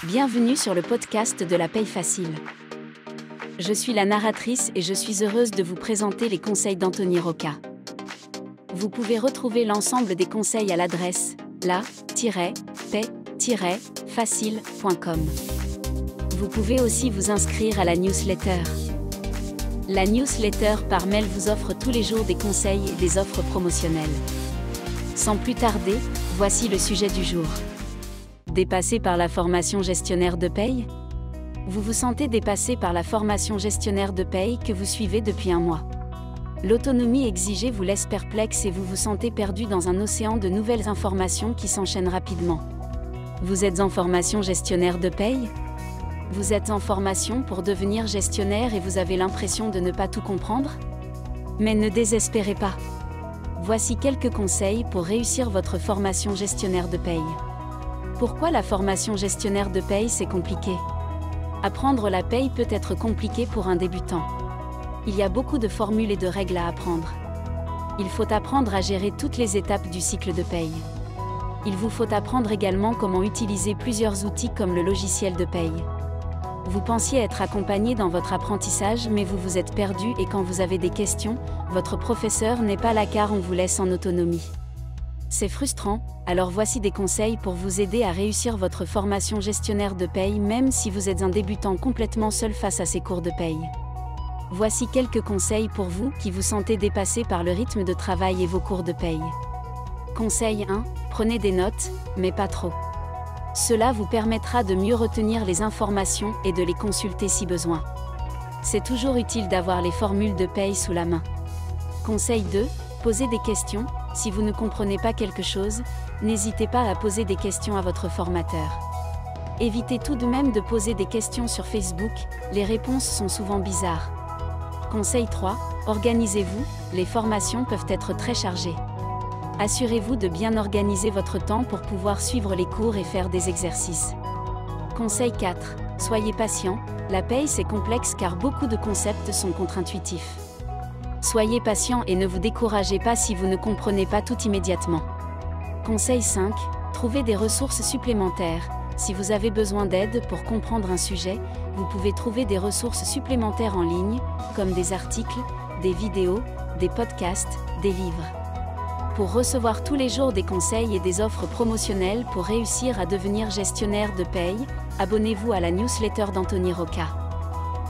Bienvenue sur le podcast de la paye facile. Je suis la narratrice et je suis heureuse de vous présenter les conseils d'Anthony Rocca. Vous pouvez retrouver l'ensemble des conseils à l'adresse la-paye-facile.com. Vous pouvez aussi vous inscrire à la newsletter. La newsletter par mail vous offre tous les jours des conseils et des offres promotionnelles. Sans plus tarder, voici le sujet du jour. Dépassé par la formation gestionnaire de paye ? Vous vous sentez dépassé par la formation gestionnaire de paye que vous suivez depuis un mois. L'autonomie exigée vous laisse perplexe et vous vous sentez perdu dans un océan de nouvelles informations qui s'enchaînent rapidement. Vous êtes en formation gestionnaire de paye ? Vous êtes en formation pour devenir gestionnaire et vous avez l'impression de ne pas tout comprendre ? Mais ne désespérez pas. Voici quelques conseils pour réussir votre formation gestionnaire de paye. Pourquoi la formation gestionnaire de paye c'est compliqué ? Apprendre la paye peut être compliqué pour un débutant. Il y a beaucoup de formules et de règles à apprendre. Il faut apprendre à gérer toutes les étapes du cycle de paye. Il vous faut apprendre également comment utiliser plusieurs outils comme le logiciel de paye. Vous pensiez être accompagné dans votre apprentissage mais vous vous êtes perdu et quand vous avez des questions, votre professeur n'est pas là car on vous laisse en autonomie. C'est frustrant, alors voici des conseils pour vous aider à réussir votre formation gestionnaire de paye même si vous êtes un débutant complètement seul face à ces cours de paye. Voici quelques conseils pour vous qui vous sentez dépassé par le rythme de travail et vos cours de paye. Conseil 1, prenez des notes, mais pas trop. Cela vous permettra de mieux retenir les informations et de les consulter si besoin. C'est toujours utile d'avoir les formules de paye sous la main. Conseil 2, posez des questions. Si vous ne comprenez pas quelque chose, n'hésitez pas à poser des questions à votre formateur. Évitez tout de même de poser des questions sur Facebook, les réponses sont souvent bizarres. Conseil 3, organisez-vous, les formations peuvent être très chargées. Assurez-vous de bien organiser votre temps pour pouvoir suivre les cours et faire des exercices. Conseil 4, soyez patient, la paye c'est complexe car beaucoup de concepts sont contre-intuitifs. Soyez patient et ne vous découragez pas si vous ne comprenez pas tout immédiatement. Conseil 5, trouvez des ressources supplémentaires. Si vous avez besoin d'aide pour comprendre un sujet, vous pouvez trouver des ressources supplémentaires en ligne, comme des articles, des vidéos, des podcasts, des livres. Pour recevoir tous les jours des conseils et des offres promotionnelles pour réussir à devenir gestionnaire de paye, abonnez-vous à la newsletter d'Anthony Rocca.